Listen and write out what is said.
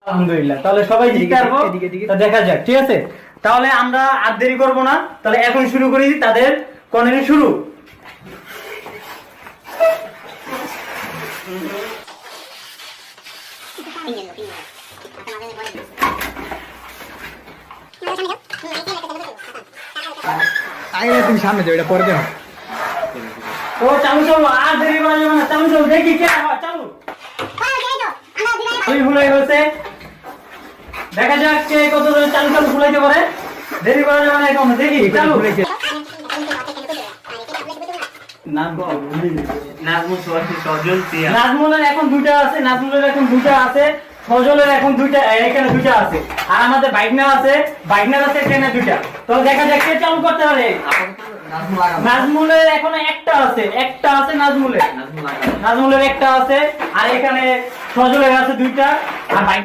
আলহামদুলিল্লাহ, তাহলে সবাই জিততে পারবো। তা দেখা যাক, ঠিক আছে? তাহলে আমরা আর দেরি করবো না, তাহলে এখন শুরু করি তাদের কর্নারে শুরু। আগে তুমি সামনে যাও, এটা পরে দেও। ও চালু চলো, আর দেরি করা যাবে না, চালু চলো, দেখি কে হয়, চালু। দুই ভুলাই হয়েছে, দেখা যাক কে কত চালু চালু ভুলাইতে পারে। দেরি করা যাবে না, এখন দেখি চালু। নাজমুলের এখন দুইটা আছে, নাজমুলের এখন দুইটা আছে, সজলের এখন দুইটা, এখানে দুইটা আছে, আর আমাদের বাইকনা আছে, বাইকনার আছে এখানে দুইটা। তো দেখা যাক কে চালু করতে পারে। নাজমুলের এখন একটা আছে, একটা আছে নাজমুলের, নাজমুলের একটা আছে, আর এখানে সজলের আছে দুইটা, আর বাইক